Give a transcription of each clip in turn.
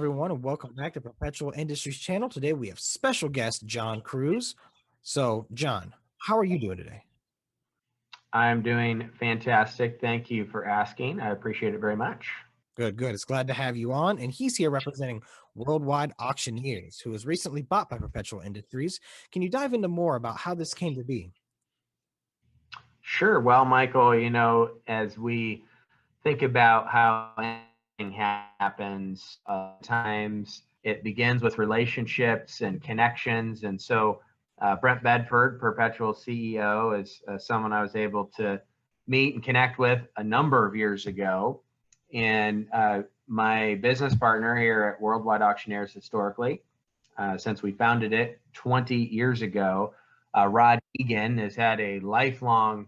everyone, and welcome back to Perpetual Industries channel. Today we have special guest John Kruse. So, John, how are you doing today? I'm doing fantastic. Thank you for asking. I appreciate it very much. Good, good. It's glad to have you on. And he's here representing Worldwide Auctioneers, who was recently bought by Perpetual Industries. Can you dive into more about how this came to be? Sure. Well, Michael, as we think about how anything happens, times it begins with relationships and connections. And so Brent Bedford, Perpetual CEO, is someone I was able to meet and connect with a number of years ago. And my business partner here at Worldwide Auctioneers historically, since we founded it 20 years ago, Rod Egan has had a lifelong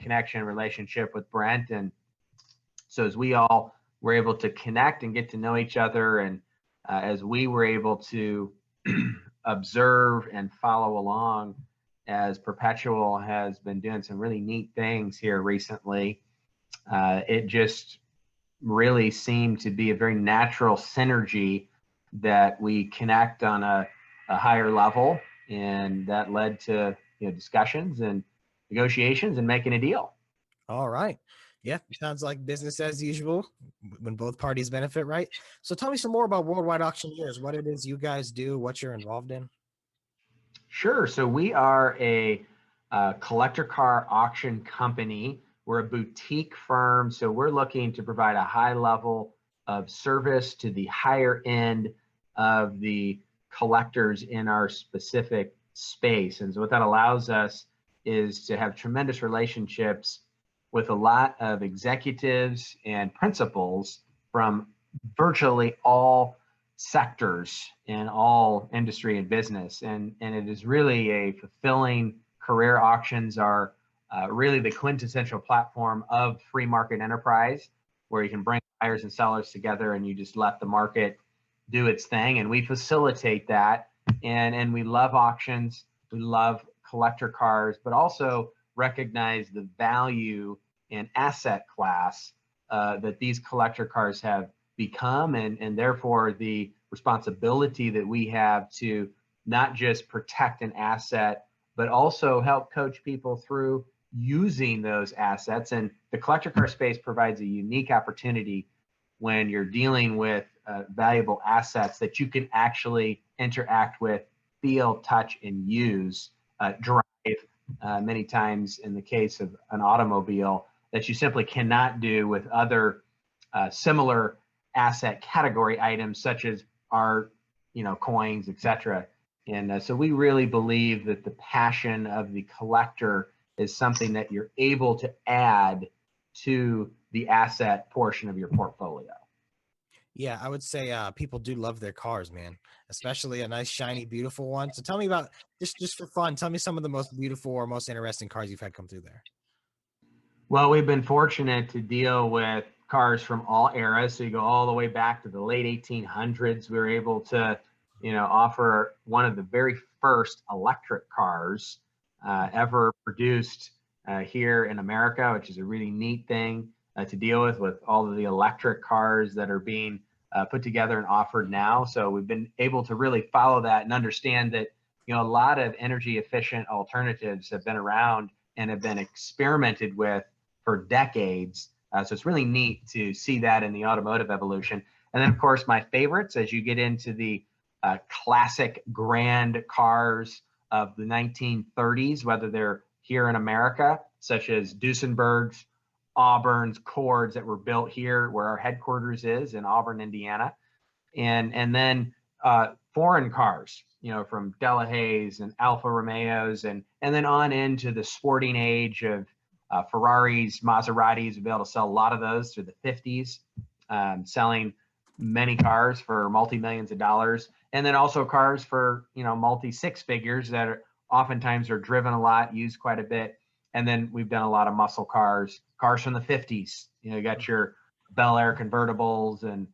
connection relationship with Brent. And so as we all were able to connect and get to know each other, and as we were able to observe and follow along as Perpetual has been doing some really neat things here recently, it just really seemed to be a very natural synergy that we connect on a higher level, and that led to discussions and negotiations and making a deal. All right. Yeah, sounds like business as usual when both parties benefit, right? So tell me some more about Worldwide Auctioneers, what it is you guys do, what you're involved in. Sure. So we are a collector car auction company. We're a boutique firm, so we're looking to provide a high level of service to the higher end of the collectors in our specific space. And so what that allows us is to have tremendous relationships with a lot of executives and principals from virtually all sectors in all industry and business. And it is really a fulfilling career. Auctions are really the quintessential platform of free market enterprise, where you can bring buyers and sellers together and you just let the market do its thing. And we facilitate that. And we love auctions. We love collector cars, but also recognize the value and asset class that these collector cars have become, and therefore the responsibility that we have to not just protect an asset, but also help coach people through using those assets. And the collector car space provides a unique opportunity when you're dealing with valuable assets that you can actually interact with, feel, touch, and use, drive many times in the case of an automobile that you simply cannot do with other similar asset category items such as art, coins, etc. And so we really believe that the passion of the collector is something that you're able to add to the asset portion of your portfolio. Yeah, I would say people do love their cars, man, especially a nice, shiny, beautiful one. So tell me about, just for fun, tell me some of the most beautiful or most interesting cars you've had come through there. Well, we've been fortunate to deal with cars from all eras. So you go all the way back to the late 1800s. We were able to, offer one of the very first electric cars ever produced here in America, which is a really neat thing to deal with all of the electric cars that are being put together and offered now. So we've been able to really follow that and understand that, a lot of energy efficient alternatives have been around and have been experimented with for decades. So it's really neat to see that in the automotive evolution. And then, of course, my favorites as you get into the classic grand cars of the 1930s, whether they're here in America, such as Duesenbergs, Auburns, Cords that were built here where our headquarters is in Auburn, Indiana. And then foreign cars, from Delahayes and Alfa Romeos, and then on into the sporting age of Ferraris, Maseratis. We'll be able to sell a lot of those through the 50s, selling many cars for multi-millions of dollars. And then also cars for, multi-six figures that are oftentimes are driven a lot, used quite a bit. And then we've done a lot of muscle cars from the 50s. You got your Bel Air convertibles and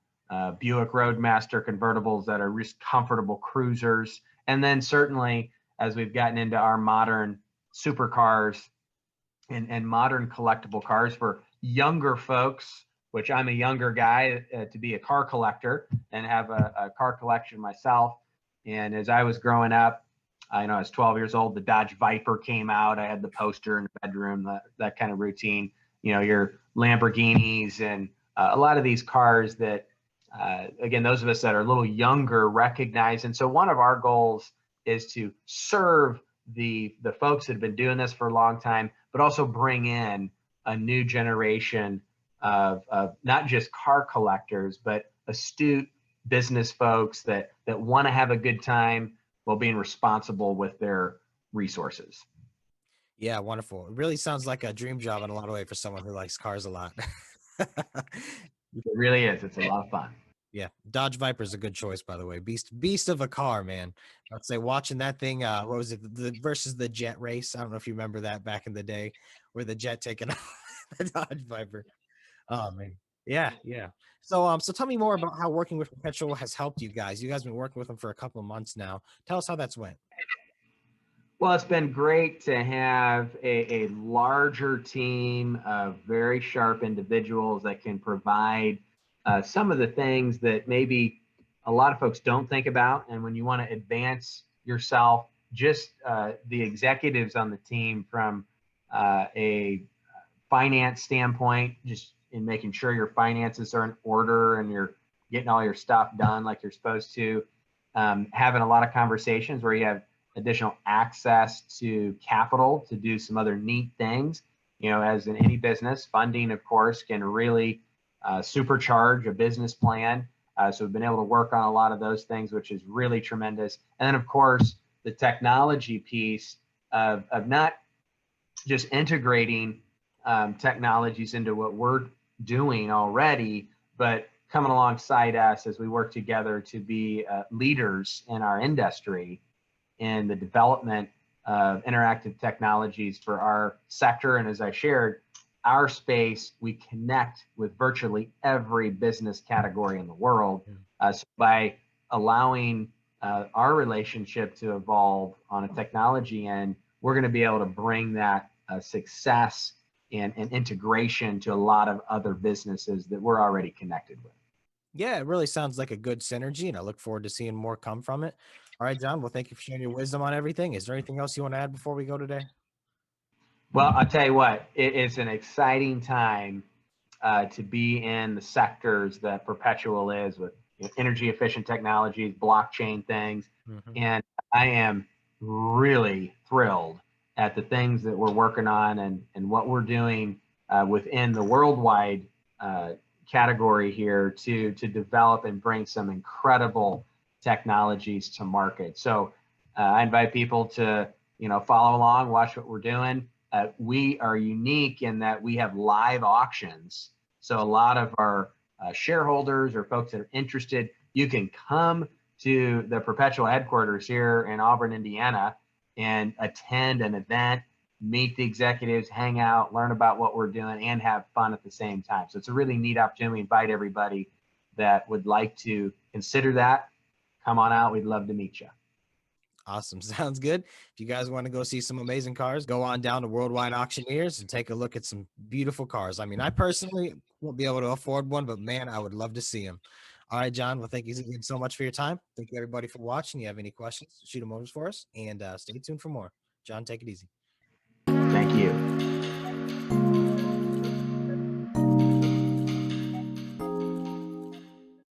Buick Roadmaster convertibles that are just comfortable cruisers. And then certainly as we've gotten into our modern supercars and modern collectible cars for younger folks which I'm a younger guy to be a car collector and have a car collection myself. And as I was growing up, I know I was 12 years old, the Dodge Viper came out. I had the poster in the bedroom, that kind of routine, your Lamborghinis and a lot of these cars that, again, those of us that are a little younger recognize. And so one of our goals is to serve the folks that have been doing this for a long time, but also bring in a new generation of not just car collectors, but astute business folks that want to have a good time while being responsible with their resources. Yeah, wonderful. It really sounds like a dream job in a lot of ways for someone who likes cars a lot. It really is. It's a lot of fun. Yeah, Dodge Viper is a good choice, by the way. Beast of a car, man. I'd say watching that thing. What was it? The versus the Jet race. I don't know if you remember that back in the day, where the Jet taking off the Dodge Viper. Oh man, yeah, yeah. So tell me more about how working with Perpetual has helped you guys. You guys been working with them for a couple of months now. Tell us how that's went. Well, it's been great to have a larger team of very sharp individuals that can provide some of the things that maybe a lot of folks don't think about. And when you want to advance yourself, just the executives on the team from a finance standpoint, just in making sure your finances are in order and you're getting all your stuff done like you're supposed to, having a lot of conversations where you have additional access to capital to do some other neat things. As in any business, funding, of course, can really supercharge a business plan. So we've been able to work on a lot of those things, which is really tremendous. And then, of course, the technology piece of not just integrating technologies into what we're doing already, but coming alongside us as we work together to be leaders in our industry in the development of interactive technologies for our sector. And as I shared, our space, we connect with virtually every business category in the world. So by allowing our relationship to evolve on a technology end, we're going to be able to bring that success and integration to a lot of other businesses that we're already connected with. Yeah, it really sounds like a good synergy, and I look forward to seeing more come from it. All right, John. Well, thank you for sharing your wisdom on everything. Is there anything else you want to add before we go today? Well, I'll tell you what, it is an exciting time to be in the sectors that Perpetual is with energy efficient technologies, blockchain things. Mhm. And I am really thrilled at the things that we're working on and what we're doing within the worldwide category here to develop and bring some incredible technologies to market. So I invite people to, follow along, watch what we're doing. We are unique in that we have live auctions. So a lot of our shareholders or folks that are interested, you can come to the Perpetual headquarters here in Auburn, Indiana, and attend an event, meet the executives, hang out, learn about what we're doing, and have fun at the same time. So it's a really neat opportunity. We invite everybody that would like to consider that. Come on out. We'd love to meet you. Awesome. Sounds good. If you guys want to go see some amazing cars, go on down to Worldwide Auctioneers and take a look at some beautiful cars. I mean, I personally won't be able to afford one, but man, I would love to see them. All right, John. Well, thank you again so much for your time. Thank you, everybody, for watching. You have any questions, shoot them over for us and stay tuned for more. John, take it easy.